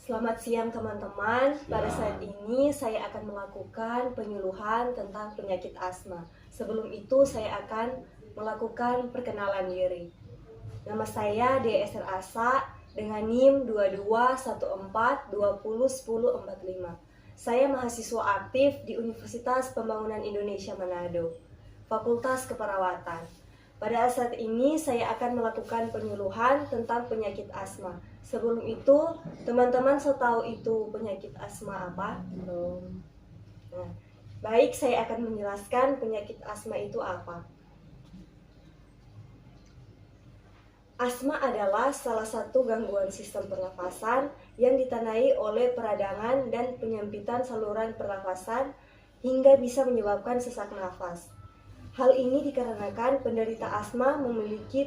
Selamat siang teman-teman. Pada saat ini saya akan melakukan penyuluhan tentang penyakit asma. Sebelum itu saya akan melakukan perkenalan diri. Nama saya DSR Asa dengan NIM 2214201045. Saya mahasiswa aktif di Universitas Pembangunan Indonesia Manado, Fakultas Keperawatan. Pada saat ini saya akan melakukan penyuluhan tentang penyakit asma. Sebelum itu, teman-teman tahu itu penyakit asma apa? Belum. Nah, baik, saya akan menjelaskan penyakit asma itu apa. Asma adalah salah satu gangguan sistem pernafasan yang ditandai oleh peradangan dan penyempitan saluran pernafasan hingga bisa menyebabkan sesak nafas. Hal ini dikarenakan penderita asma memiliki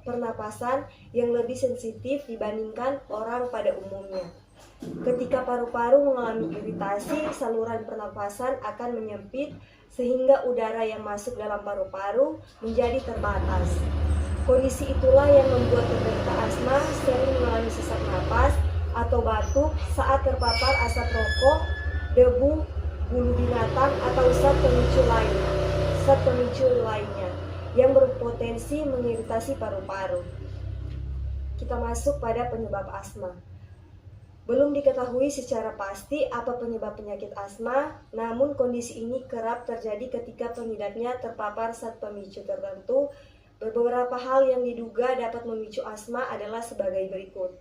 pernapasan yang lebih sensitif dibandingkan orang pada umumnya. Ketika paru-paru mengalami iritasi, saluran pernapasan akan menyempit sehingga udara yang masuk dalam paru-paru menjadi terbatas. Kondisi itulah yang membuat penderita asma sering mengalami sesak napas atau batuk saat terpapar asap rokok, debu, bulu binatang, atau zat pemicu lainnya yang berpotensi mengiritasi paru-paru. Kita masuk pada penyebab asma. Belum diketahui secara pasti apa penyebab penyakit asma, namun kondisi ini kerap terjadi ketika pengidapnya terpapar zat pemicu tertentu. Beberapa hal yang diduga dapat memicu asma adalah sebagai berikut.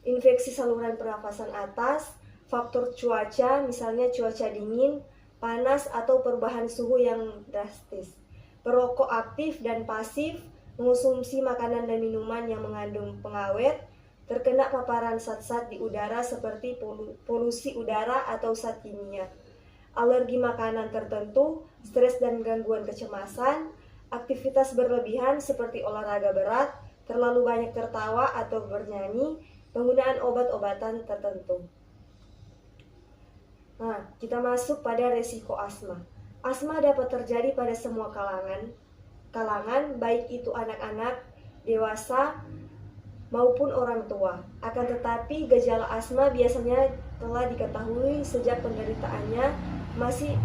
Infeksi saluran pernafasan atas, faktor cuaca, misalnya cuaca dingin, panas, atau perubahan suhu yang drastis. Perokok aktif dan pasif, mengonsumsi makanan dan minuman yang mengandung pengawet, terkena paparan zat-zat di udara seperti polusi udara atau zat kimia, alergi makanan tertentu, stres dan gangguan kecemasan, aktivitas berlebihan seperti olahraga berat, terlalu banyak tertawa atau bernyanyi, penggunaan obat-obatan tertentu. Nah, kita masuk pada resiko asma. Asma dapat terjadi pada semua kalangan, baik itu anak-anak, dewasa, maupun orang tua. Akan tetapi, gejala asma biasanya telah diketahui sejak penderitaannya masih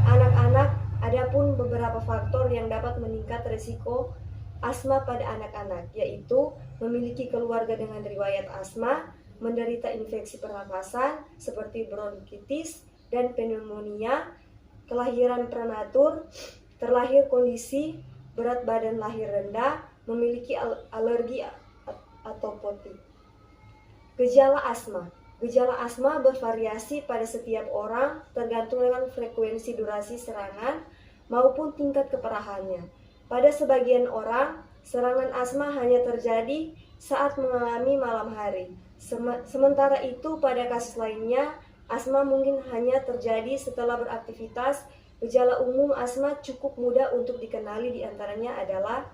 anak-anak. Adapun beberapa faktor yang dapat meningkat resiko asma pada anak-anak, yaitu memiliki keluarga dengan riwayat asma, menderita infeksi pernafasan seperti bronkitis dan pneumonia, kelahiran prematur, terlahir kondisi berat badan lahir rendah, memiliki alergi atau poti. Gejala asma. Gejala asma bervariasi pada setiap orang tergantung dengan frekuensi durasi serangan maupun tingkat keparahannya. Pada sebagian orang, serangan asma hanya terjadi saat mengalami malam hari. Sementara itu pada kasus lainnya, asma mungkin hanya terjadi setelah beraktivitas. Gejala umum asma cukup mudah untuk dikenali, diantaranya adalah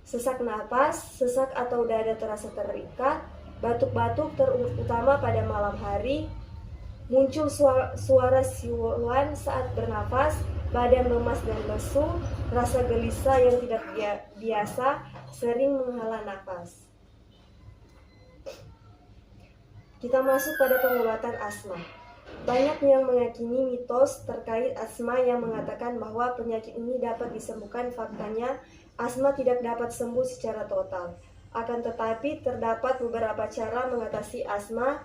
sesak napas, sesak atau dada terasa terikat, batuk-batuk terutama pada malam hari, muncul suara siulan saat bernafas, badan lemas dan lesu, rasa gelisah yang tidak biasa, sering menghela nafas. Kita masuk pada pengobatan asma. Banyak yang meyakini mitos terkait asma yang mengatakan bahwa penyakit ini dapat disembuhkan. Faktanya, asma tidak dapat sembuh secara total. Akan tetapi, terdapat beberapa cara mengatasi asma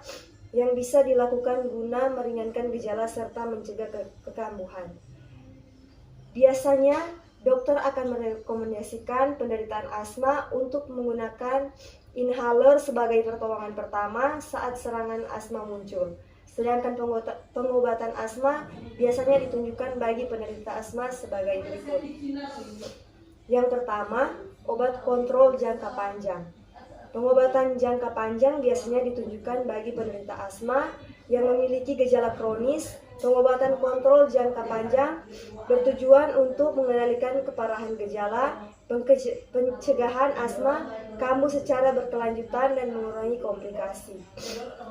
yang bisa dilakukan guna meringankan gejala serta mencegah kekambuhan. Biasanya, dokter akan merekomendasikan penderitaan asma untuk menggunakan inhaler sebagai pertolongan pertama saat serangan asma muncul. Sedangkan pengobatan asma biasanya ditunjukkan bagi penderita asma sebagai berikut. Yang pertama, obat kontrol jangka panjang. Pengobatan jangka panjang biasanya ditunjukkan bagi penderita asma yang memiliki gejala kronis. Pengobatan kontrol jangka panjang bertujuan untuk mengendalikan keparahan gejala, pencegahan asma kambuh secara berkelanjutan dan mengurangi komplikasi.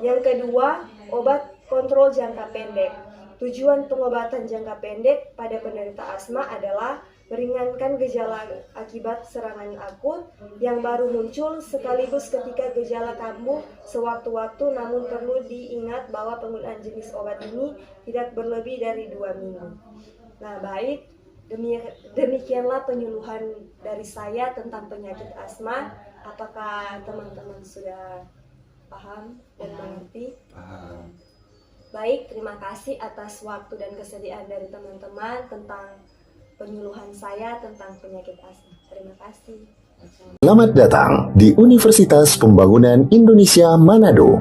Yang kedua, obat kontrol jangka pendek. Tujuan pengobatan jangka pendek pada penderita asma adalah meringankan gejala akibat serangan akut yang baru muncul, sekaligus ketika gejala kambuh sewaktu-waktu, namun perlu diingat bahwa penggunaan jenis obat ini tidak berlebih dari 2 minggu. Nah, baik, demikianlah penyuluhan dari saya tentang penyakit asma. Apakah teman-teman sudah paham dan mengerti? Paham. Baik, terima kasih atas waktu dan kesediaan dari teman-teman tentang penyuluhan saya tentang penyakit asma. Terima kasih. Selamat datang di Universitas Pembangunan Indonesia Manado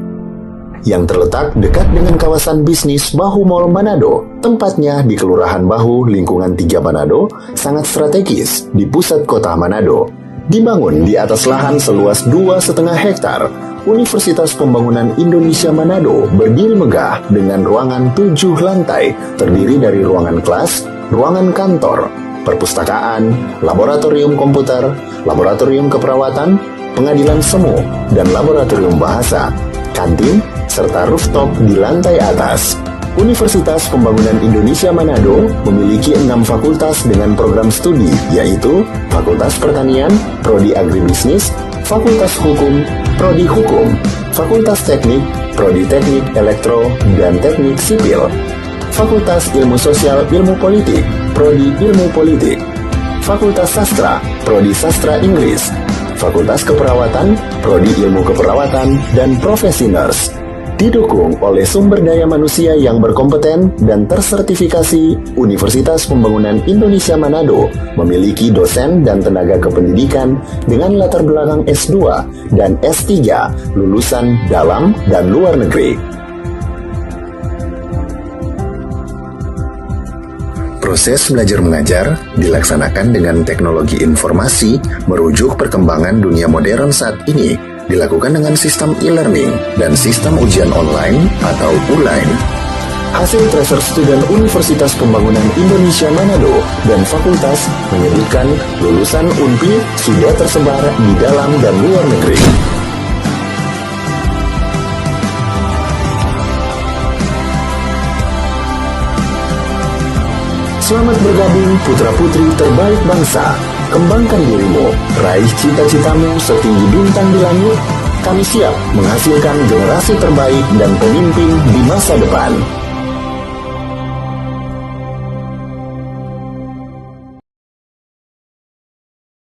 yang terletak dekat dengan kawasan bisnis Bahu Mall Manado. Tempatnya di Kelurahan Bahu, lingkungan 3 Manado, sangat strategis di pusat kota Manado. Dibangun di atas lahan seluas 2,5 hektar, Universitas Pembangunan Indonesia Manado berdiri megah dengan ruangan 7 lantai, terdiri dari ruangan kelas, ruangan kantor, perpustakaan, laboratorium komputer, laboratorium keperawatan, pengadilan semu, dan laboratorium bahasa, kantin, serta rooftop di lantai atas. Universitas Pembangunan Indonesia Manado memiliki 6 fakultas dengan program studi, yaitu Fakultas Pertanian, Prodi Agribisnis, Fakultas Hukum, Prodi Hukum, Fakultas Teknik, Prodi Teknik Elektro dan Teknik Sipil, Fakultas Ilmu Sosial Ilmu Politik, Prodi Ilmu Politik, Fakultas Sastra, Prodi Sastra Inggris, Fakultas Keperawatan, Prodi Ilmu Keperawatan, dan Profesi Nurse. Didukung oleh sumber daya manusia yang berkompeten dan tersertifikasi, Universitas Pembangunan Indonesia Manado memiliki dosen dan tenaga kependidikan dengan latar belakang S2 dan S3 lulusan dalam dan luar negeri. Proses belajar mengajar dilaksanakan dengan teknologi informasi merujuk perkembangan dunia modern saat ini, dilakukan dengan sistem e-learning dan sistem ujian online atau ULAIN. Hasil tracer student Universitas Pembangunan Indonesia Manado dan fakultas menyebutkan lulusan UNPI sudah tersebar di dalam dan luar negeri. Selamat bergabung putra-putri terbaik bangsa. Kembangkan dirimu, raih cita-citamu setinggi bintang di langit. Kami siap menghasilkan generasi terbaik dan pemimpin di masa depan.